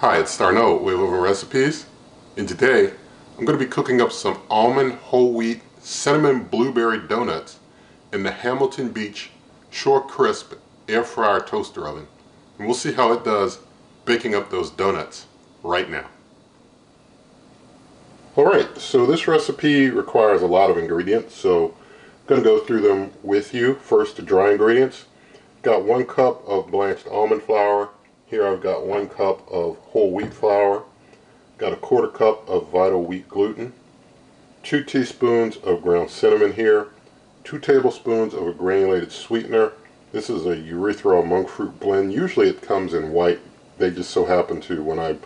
Hi, it's Starno with Oven Recipes, and today I'm going to be cooking up some almond whole wheat cinnamon blueberry donuts in the Hamilton Beach Shore Crisp air fryer toaster oven. And we'll see how it does baking up those donuts right now. Alright, so this recipe requires a lot of ingredients, so I'm going to go through them with you. First, the dry ingredients. Got 1 cup of blanched almond flour. Here I've got 1 cup of whole wheat flour, got a 1/4 cup of vital wheat gluten, 2 teaspoons of ground cinnamon here, 2 tablespoons of a granulated sweetener. This is a erythritol monk fruit blend. Usually it comes in white. They just so happen to, when I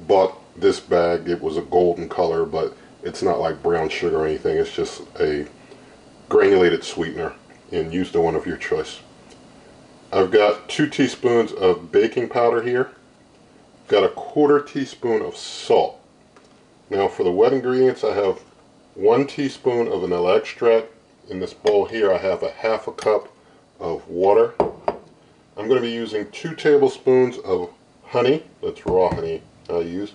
bought this bag, it was a golden color, but it's not like brown sugar or anything. It's just a granulated sweetener, and use the one of your choice. I've got 2 teaspoons of baking powder here. Got a 1/4 teaspoon of salt. Now for the wet ingredients, I have 1 teaspoon of vanilla extract. In this bowl here I have a 1/2 cup of water. I'm going to be using 2 tablespoons of honey. That's raw honey I use.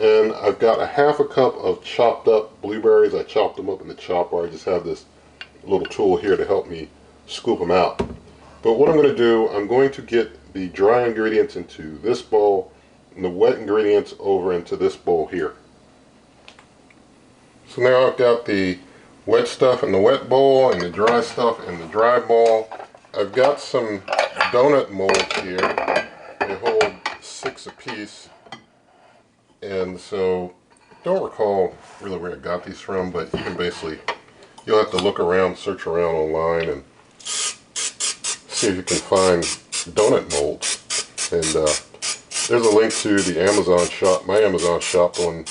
And I've got a 1/2 cup of chopped up blueberries. I chopped them up in the chopper. I just have this little tool here to help me scoop them out. But what I'm going to do, I'm going to get the dry ingredients into this bowl and the wet ingredients over into this bowl here. So now I've got the wet stuff in the wet bowl and the dry stuff in the dry bowl. I've got some donut molds here. They hold 6 apiece. And so I don't recall really where I got these from, but you can basically, you'll have to look around, search around online and see if you can find donut molds. And there's a link to the Amazon shop, my Amazon shop. On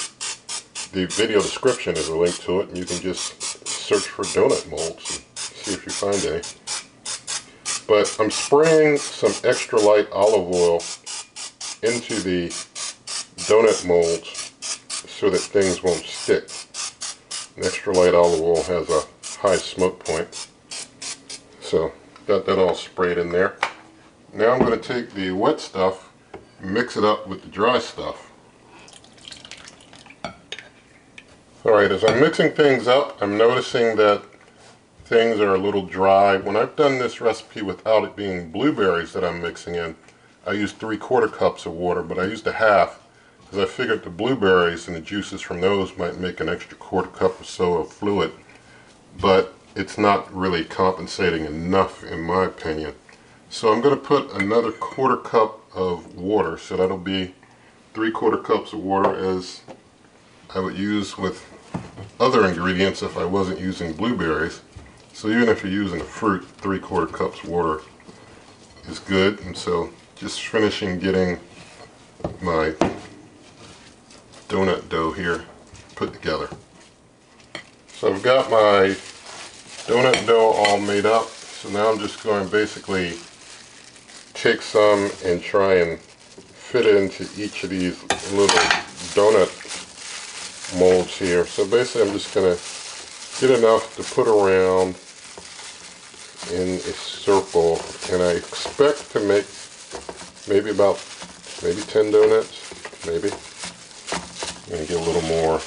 the video description is a link to it, and you can just search for donut molds and see if you find any. But I'm spraying some extra light olive oil into the donut molds so that things won't stick. An extra light olive oil has a high smoke point. So got that all sprayed in there. Now I'm going to take the wet stuff, mix it up with the dry stuff. Alright, as I'm mixing things up, I'm noticing that things are a little dry. When I've done this recipe without it being blueberries that I'm mixing in, I used 3/4 cups of water, but I used a 1/2 because I figured the blueberries and the juices from those might make an extra 1/4 cup or so of fluid. But it's not really compensating enough in my opinion. So I'm going to put another 1/4 cup of water, so that'll be 3/4 cups of water as I would use with other ingredients if I wasn't using blueberries. So even if you're using a fruit, 3/4 cups water is good. And so just finishing getting my donut dough here put together. So I've got my donut dough all made up, so now I'm just going to basically take some and try and fit it into each of these little donut molds here. So basically I'm just going to get enough to put around in a circle, and I expect to make maybe 10 donuts, maybe. I'm going to get a little more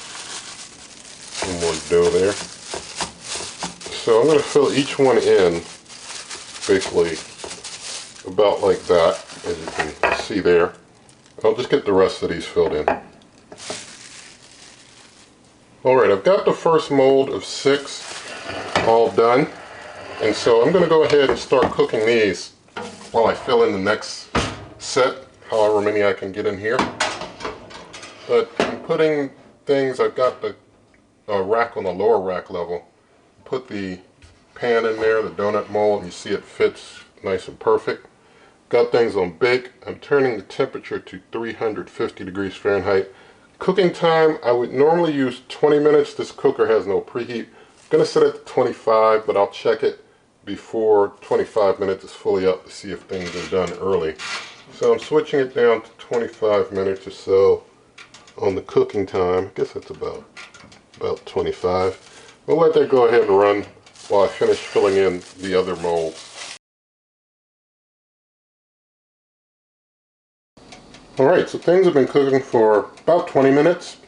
dough there. So I'm going to fill each one in basically about like that, as you can see there. I'll just get the rest of these filled in. Alright, I've got the first mold of 6 all done, and so I'm going to go ahead and start cooking these while I fill in the next set, however many I can get in here. But I'm putting things, I've got the rack on the lower rack level. Put the pan in there, the donut mold, and you see it fits nice and perfect. Got things on bake. I'm turning the temperature to 350 degrees Fahrenheit. Cooking time, I would normally use 20 minutes. This cooker has no preheat. I'm going to set it to 25, but I'll check it before 25 minutes is fully up to see if things are done early. So I'm switching it down to 25 minutes or so on the cooking time. I guess that's about 25. We'll let that go ahead and run while I finish filling in the other molds. Alright, so things have been cooking for about 20 minutes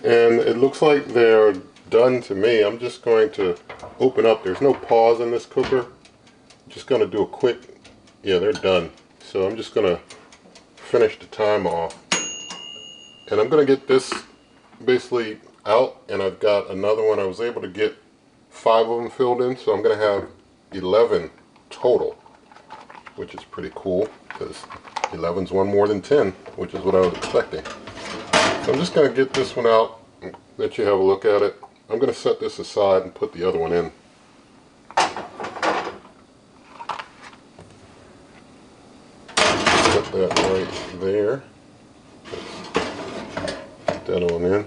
and it looks like they're done to me. I'm just going to open up. There's no pause in this cooker. I'm just going to do a quick, yeah, they're done. So I'm just going to finish the time off. And I'm going to get this basically out, and I've got another one. I was able to get 5 of them filled in, so I'm going to have 11 total, which is pretty cool because 11's one more than 10, which is what I was expecting. So I'm just going to get this one out and let you have a look at it. I'm going to set this aside and put the other one in. Put that right there. Put that on in.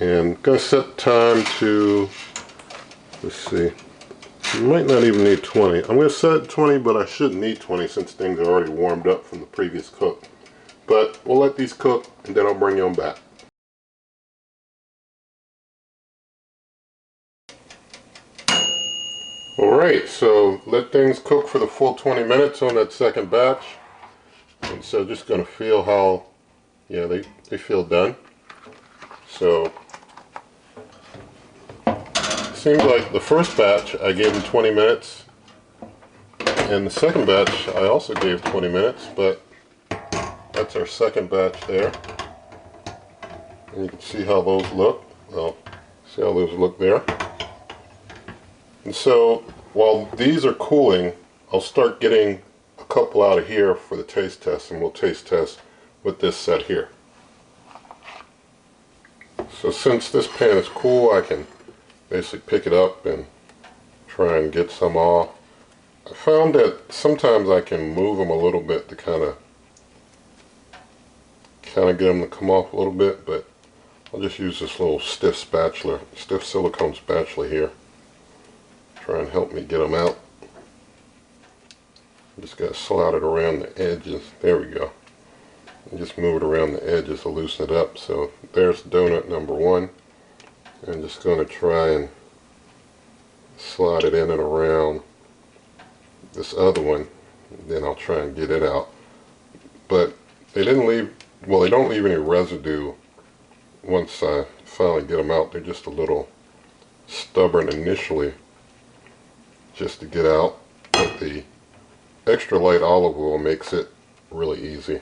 And I'm going to set time to, let's see, you might not even need 20. I'm going to set it 20, but I shouldn't need 20 since things are already warmed up from the previous cook. But we'll let these cook and then I'll bring them back. Alright, so let things cook for the full 20 minutes on that second batch. And so just going to feel how, yeah, they feel done. So seems like the first batch I gave them 20 minutes and the second batch I also gave 20 minutes, but that's our second batch there. And you can see how those look. Well, see how those look there. And so while these are cooling, I'll start getting a couple out of here for the taste test, and we'll taste test with this set here. So since this pan is cool, I can basically pick it up and try and get some off. I found that sometimes I can move them a little bit to kind of get them to come off a little bit, but I'll just use this little stiff silicone spatula here. Try and help me get them out. Just got to slide it around the edges. There we go. And just move it around the edges to loosen it up. So there's donut number 1. I'm just going to try and slide it in and around this other one. Then I'll try and get it out. But they didn't leave, well, they don't leave any residue once I finally get them out. They're just a little stubborn initially just to get out. But the extra light olive oil makes it really easy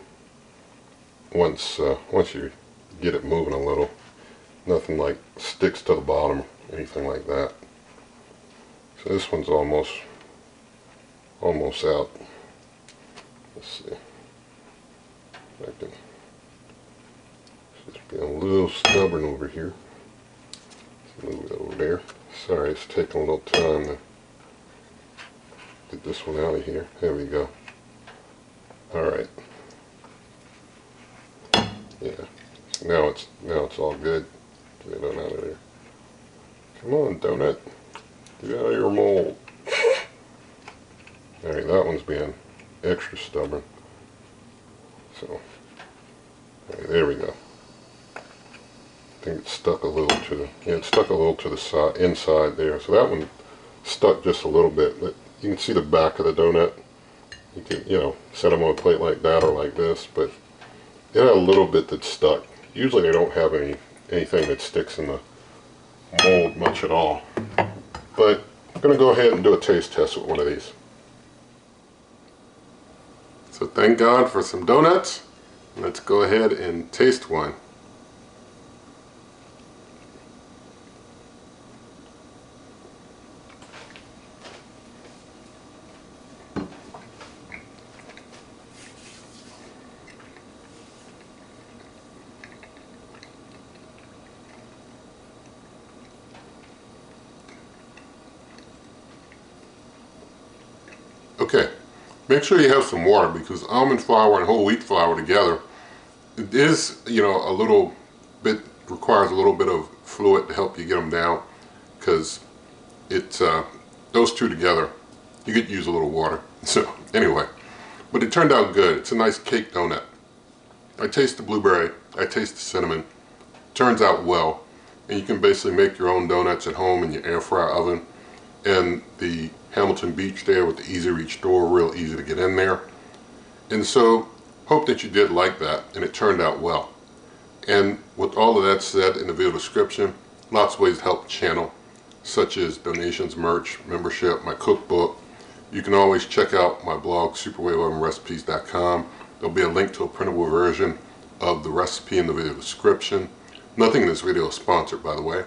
once you get it moving a little. Nothing like sticks to the bottom, anything like that. So this one's almost out. Let's see. I can just be a little stubborn over here. Let's move it over there. Sorry, it's taking a little time to get this one out of here. There we go. Alright. Yeah. So now it's all good. Get it out of there. Come on, donut. Get out of your mold. Alright, that one's being extra stubborn. So, alright, there we go. I think it's stuck a little to the, yeah, it's stuck a little to the side, inside there. So that one stuck just a little bit, but you can see the back of the donut. You can, you know, set them on a plate like that or like this, but it had a little bit that stuck. Usually they don't have anything that sticks in the mold much at all. But I'm going to go ahead and do a taste test with one of these. So thank God for some donuts. Let's go ahead and taste one. Okay, make sure you have some water because almond flour and whole wheat flour together, it is, you know, a little bit, requires a little bit of fluid to help you get them down because it's, those two together, you could use a little water. So anyway, but it turned out good. It's a nice cake donut. I taste the blueberry, I taste the cinnamon. Turns out well. And you can basically make your own donuts at home in your air fryer oven. And the Hamilton Beach there with the easy reach door, real easy to get in there. And so Hope that you did like that and it turned out well. And with all of that said, in the video description, lots of ways to help the channel, such as donations, merch, membership, my cookbook. You can always check out my blog, superwaveovenrecipes.com. There'll be a link to a printable version of the recipe in the video description. Nothing in this video is sponsored, by the way.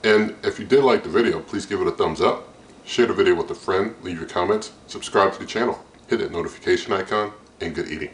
And if you did like the video, please give it a thumbs up, share the video with a friend, leave your comments, subscribe to the channel, hit that notification icon, and good eating.